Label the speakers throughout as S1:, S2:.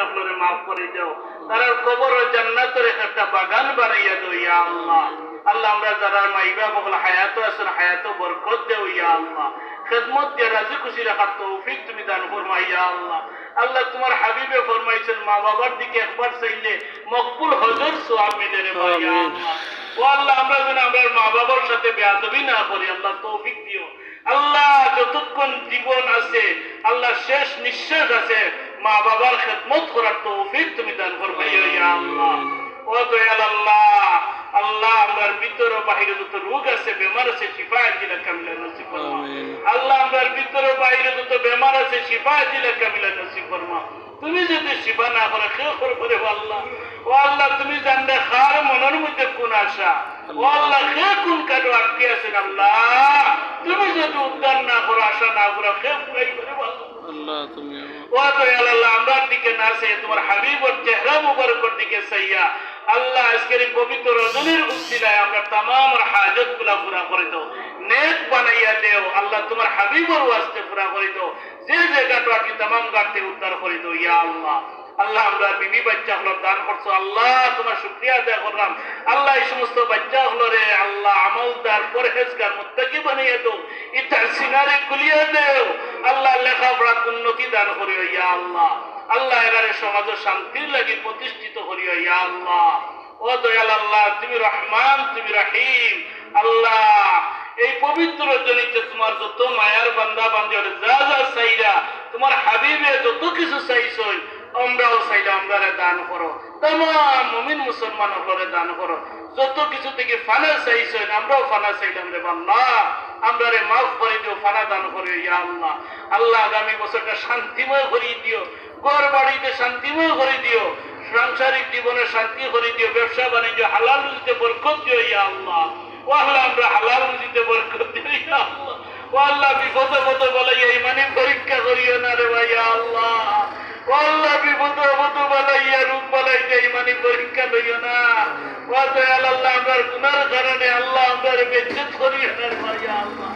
S1: আপনারে মাফ করে দাও, তারার কবর ও জান্নাতের একটা বাগান বানাইয়া দাও ইয়া আল্লাহ। আল্লাহ আমরা যারা মাইবা বকল হায়াত আছেন হায়াত বরকত দেও ইয়া আল্লাহ, খেদমত দিয়ে রাজি খুশি রাখার তৌফিক তুমি দান ফরমাই ইয়া আল্লাহ। আল্লাহ তোমার হাবিবে ফরমাইছেন মা বাবার দিকে একবার চাইলে মকবুল হজর সওয়াব মিলে রে ভাই ইয়া আল্লাহ। ও আল্লাহ আমরা যেন আমরা মা বাবার সাথে বেয়াদবি না করি, আল্লাহ তৌফিক দিও আল্লাহ। যতক্ষণ জীবন আছে আল্লাহ শেষ নিঃশ্বাস আছে মা বাবার খেদমত করার তৌফিক তুমি দান ফরমাইয়া ইয়া আল্লাহ। ও দয়াল আল্লাহ, আল্লাহ আমার ভিতর ও বাহিরে যত রোগ আছে বেমার আছে শিফা দিলে কামিলা নসিব ফরমা। আল্লাহ আমার ভিতর ও বাহিরে যত বেমার আছে শিফা দিলে কামিলা নসিব ফরমা। তুমি যদি শিফা না করে কেউ করে আল্লাহ। ও আল্লাহ তুমি জানলে খার মনের মধ্যে কোন আশা, ও আল্লাহ কে কোন কাজে আটকে আছেন আল্লাহ, তুমি যদি উদ্ধার না করো আশা না করো কেউ পুরাই করে আল্লাহ। তুমি ও দয়াল আল্লাহ আমরা দিকে না চাই তোমার হাবিবর চেহারা মুবারকের দিকে চাইয়া আল্লাহ আজকের এই পবিত্র রজনীর উসিলায় আমরা তামাম হাজত গুলা পুরা করে দাও, নেক বানাইয়া দেও আল্লাহ, তোমার হাবিবর ওয়াস্তে পুরা করে দাও, যে জায়গাটা আপনি তামাম গাড়তে উদ্ধার করে দাও ইয়া আল্লাহ। আল্লাহ আমরা বিবি বাচ্চা হলো দান করছো আল্লাহ, তোমার শুকরিয়া আদায় করলাম আল্লাহ। এই সমস্ত বাচ্চা হলো রে আল্লাহ আমলদার পরহেজগার মুত্তাকি বানিয়ে দাও, ইতার সিনারে খুলিয়ে দেও আল্লাহ, লেখাপড়া উন্নতি দান করিও ইয়া আল্লাহ। আল্লাহ এরারে সমাজের শান্তির লাগি প্রতিষ্ঠিত করিও ইয়া আল্লাহ। ও দয়াল আল্লাহ তুমি রহমান তুমি রহিম আল্লাহ। এই পবিত্র জনিতে তোমার যত মায়ার বান্দা বান্দি যা যা চাইরা তোমার হাবিবে যত কিছু চাইছই আমরাও চাইলে আমরা দান করো, তামাম মুমিন মুসলমান হলে দান করো। যত কিছু থেকে ফানা চাইছেন আমরাও ফানা চাইলাম রে আল্লাহ, আমরা রে মাফ করে দিও, ফানা দান করে ইয়া আল্লাহ। আল্লাহ আগামী বছরটা শান্তিময় করে দিও, ঘর বাড়িতে শান্তিময় করে দিও, সাংসারিক জীবনে শান্তি করে দিও, ব্যবসা বাণিজ্য হালাল রুজিতে বরকত দিও ইয়া আল্লাহ। ও আল্লাহ আমরা হালাল রুজিতে বরকত দিও ইয়া আল্লাহ। ও আল্লাহ বিপদে পদে বলে ইমানি পরীক্ষা করিও না রে ভাই আল্লাহ। ও আল্লাহ বিপদে পদে বলে রূপ বলে ইমানি পরীক্ষা লইও না। ও দয়াল আল্লাহ আমরা গুনার কারণে আল্লাহ আমরা বেজ্জত করিও না রে ভাই আল্লাহ।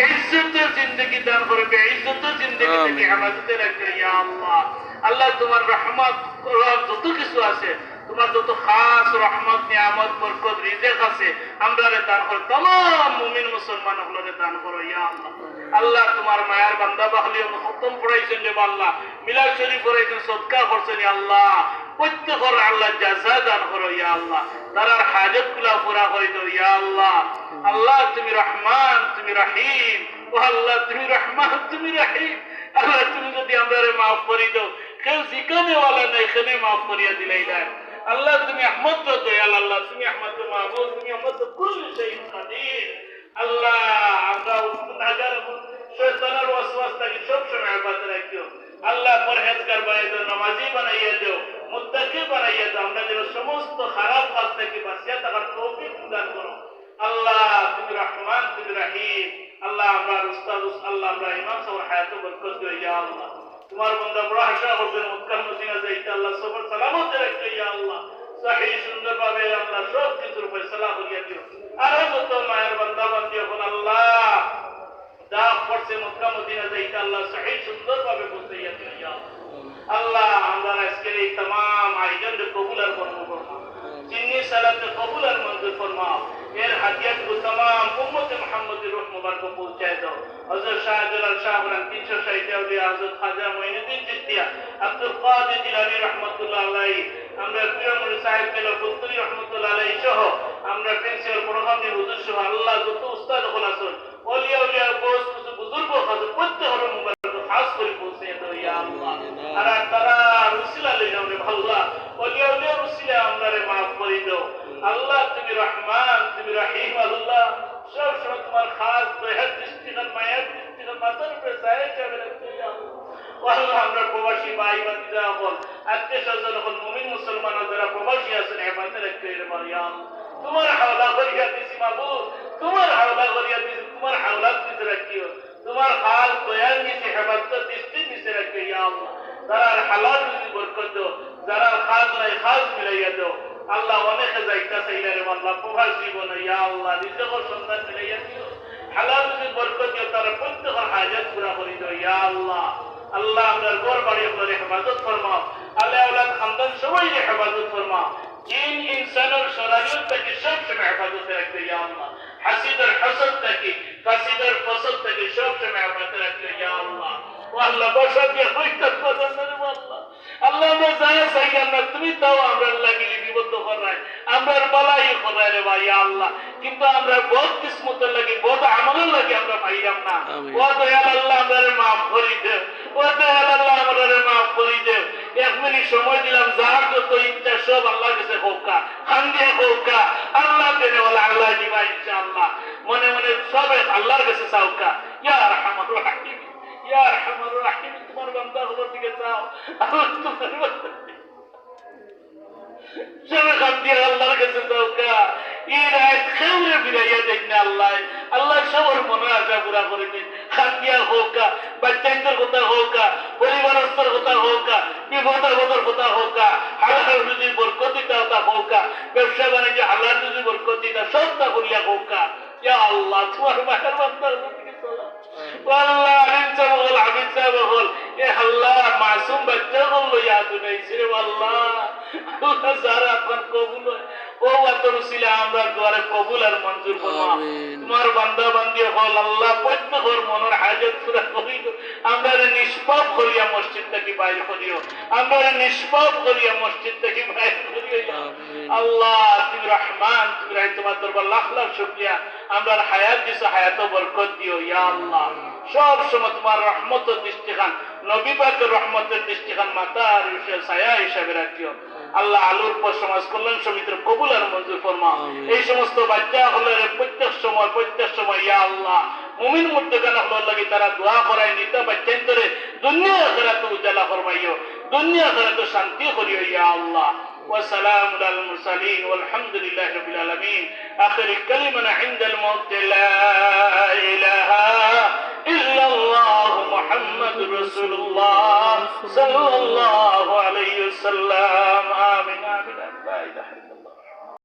S1: ইজ্জতের জিন্দগি দান করবে, ইজ্জতের জিন্দগি থেকে হেফাজতে রাখবে ইয়া আল্লাহ। আল্লাহ তোমার রহমত যত কিছু আছে, তোমার যত খাস রহমত নিয়ামত বরকত রিজিক আছে আমরা রে দান করো, तमाम মুমিন মুসলমান হলরে দান করো ইয়া আল্লাহ। আল্লাহ তোমার মায়ার বান্দা বাহলি খতম পড়াইছেন রে আল্লাহ, মিলাদ শরীফ পড়াইছেন, সদকা করছেন আল্লাহ, প্রত্যেকের আল্লাহ জাযা দান করো ইয়া আল্লাহ, তারার হাজত গুলা পুরা করে দাও ইয়া আল্লাহ। আল্লাহ তুমি রহমান তুমি রহিম, ও আল্লাহ তুমি রহমান তুমি রহিম। আল্লাহ তুমি যদি আমরা মাফ করে দাও, কেউ জিকানে ওয়ালা নাই, এখানে মাফ করিয়া দিলাই না আল্লাহ। তুমি আহমদ তো দয়াল আল্লাহ, তুমি আহমদ তো মাহবুব, তুমি আহমদ তো কুল্লি শাইইন কাদির আল্লাহ। আমরা গুনাহগার শয়তানের ওয়াসওয়াস থেকে সব সময় হেফাজত রাখিও আল্লাহ। পরহেজগার বানাইয়া দাও, নামাজি বানাইয়া দাও, মুত্তাকি বানাইয়া দাও, আমরা যেন সমস্ত খারাপ কাজ থেকে বাঁচিয়া থাকার তৌফিক দান করো আল্লাহ। তুমি রহমান তুমি রহিম আল্লাহ। আমরা উস্তাদ আল্লাহ আমরা ইমাম সাহেবের হায়াত বরকত দিও ইয়া আল্লাহ। তোমার বান্দা বড় আশা করবেন মুক্কাম মদিনা যাইতে আল্লাহ সফর সালামত রাখো ইয়া আল্লাহ। সহি সুন্দর ভাবে আমরা সব কিছুর ফয়সালা করিয়া দিও। আর যত মায়ের বান্দা বান্দি এখন আল্লাহ দা করছে মুক্কাম মদিনা যাইতে আল্লাহ সহি সুন্দর ভাবে পৌঁছাইয়া দিও ইয়া আল্লাহ। আমরা আজকের এই तमाम আয়োজনকে কবুল আর মঞ্জুর ফরমাও, জিন্নি সালাতে কবুল আর মঞ্জুর ফরমাও। এর হাদিয়াতকে तमाम উম্মতে মুহাম্মদের রূহ মুবারক পৌঁছায় দাও। হযরত শাহজালাল শাহ বলেন 360 আউলিয়া হযরত খাজা মুঈনুদ্দিন চিশতিয়া, আব্দুল কাদের জিলানী রাহমাতুল্লাহ আলাইহি, আমরা প্রিয় মুরি সাহেব কেলাফুতুরি রাহমাতুল্লাহ আলাইহি সহ আমরা প্রিন্সিপাল প্রোগ্রামে হুজুর সহ আল্লাহ যত উস্তাদ হল আছেন ওলিয়া উলিয়া বস কিছু বুজুর্গ হযরত প্রত্যেকের মুবারক খাস করে পৌঁছায় দাও ইয়া আল্লাহ। আর তারা রুসিলা লইনা রে আল্লাহ, ওলিয়া উলিয়া রুসিলা আমরারে maaf করে দাও আল্লাহ। তুমি রহমান তুমি রহিম আল্লাহ। সব সময় তোমার খাস বেহেদ দৃষ্টিকার মায়ার দৃষ্টিকার মাথার উপরে সাহেব যাবে রাখতে ইয়া আল্লাহ। আমরা প্রবাসী ভাই বাতিজা হল আত্মীয় স্বজন হল মুমিন মুসলমান যারা প্রবাসী আছেন হেফাজতে রাখতে ইয়া আল্লাহ। তোমার হাওলা করিয়া দিছি মাবুদ, তোমার হাওলা করিয়া দিছি, তোমার হাওলাত দিতে রাখিও, তোমার খাস বয়ান দিছি হেফাজত দৃষ্টি দিতে রাখতে ইয়া আল্লাহ। যারা হালাল রুজি বরকত দাও, যারা খাস নাই খাস মিলাইয়া দাও আল্লাহ। অনেকে যাইতা চাইলে রে আল্লাহ প্রবাস জীবন ইয়া আল্লাহ রিজিকের সন্ধান মিলাইয়া দিও, হালাল রুজি বরকত দিও, তারা প্রত্যেকের হাজত পুরা করে দাও ইয়া আল্লাহ। আল্লাহ আমরা ঘর বাড়ি আপনার হেফাজত ফরমাও আল্লাহ। সবাইকে হেফাজত ফরমা জিন ইনসানের শরারিয়ত থেকে সব সময় হেফাজতে রাখতে ইয়া আল্লাহ হাসিদের হাসদ থেকে কাসিদের ফসদ থেকে সব সময় হেফাজতে রাখতে ইয়া আল্লাহ ও আল্লাহ বসা দিয়ে হইতে পারেন না রে আল্লাহ আল্লাহ আমরা যায় চাই না তুমি তাও আমরা লাগিয়ে বিপদ করাই আমরা বালাই করাই রে ভাই আল্লাহ কিন্তু আমরা বহুত কিসমতের লাগি বহুত আমলের লাগি আমরা পাইলাম না ও দয়াল আল্লাহ আমরা মাফ করি দেও ও দয়াল আল্লাহ আমরা মাফ করি দেও 1 মিনিট সময় দিলাম যার যত ইচ্ছা সব আল্লাহর কাছে হোকা খান্দিয়ে হোকা আল্লাহ দেনে ওয়ালা আল্লাহ দিবা ইনশাআল্লাহ মনে মনে সব আল্লাহর কাছে চাওকা ইয়া আরহামার রাহিম ইয়া আরহামার রাহিম তোমার বান্দা হলোর দিকে চাও আল্লাহ তোমার বান্দা সব খান্দিয়ে আল্লাহর কাছে চাওকা এই রাত খেউরে ফিরাইয়া দেন না আল্লাহ আল্লাহ সবার মনে আশা পুরা করে দিন খান্দিয়া হোকা বাচ্চাদের কথা হোকা পরিবারস্থর কথা হোকা বিপদের কথা হোকা হালাল রুজির বরকত দিতা হোকা ব্যবসা বাণিজ্য হালাল রুজির বরকত দিতা সবটা করিয়া হোকা ইয়া আল্লাহ তোমার মায়ের বান্দার দিকে চলো আল্লাহ আলিম সাহেব হল হামিদ সাহেব হল এ আল্লাহ মাসুম বাচ্চা হল লইয়া দুনাইছে রে আল্লাহ আল্লাহ যারা আপনার কবুল হয় ও আতর ছিল আমরা দুয়ারে কবুল আর মঞ্জুর ফরমা তোমার বান্দা বান্দি হল আল্লাহ প্রত্যেকের মনের হাজত পুরা করিও আমরা নিষ্পাপ করিয়া মসজিদ থেকে বাইরে করিও আমরা নিষ্পাপ করিয়া মসজিদ থেকে বাইরে করিও আল্লাহ তুমি রহমান তুমি রহিম তোমার দরবার লাখ লাখ শুকরিয়া আমরা হায়াত দিছো হায়াত বরকত দিও ইয়া আল্লাহ সব সময় তোমার রহমতের দৃষ্টিখান নবী পাকের রহমতের দৃষ্টিখান মাতার ছায়া হিসাবে রাখিও আল্লাহ আলোর পর সমাজ কল্যাণ সমিতির কবুল আর মঞ্জুর ফরমা এই সমস্ত বাচ্চা হলের প্রত্যেক সময় ইয়া আল্লাহ মুমিন মুত্তাকিন হলোর লাগি তারা দোয়া করায় নিতা বাচ্চান্তরে দুনিয়া আখিরাত উজালা ফরমাইও দুনিয়া আখিরাত শান্তি করিও ইয়া আল্লাহ وسلام على المرسلين والحمد لله رب العالمين آخر كلمة عند الموت لا إله إلا الله محمد رسول الله صلى الله عليه وسلم آمين آمين لا إله إلا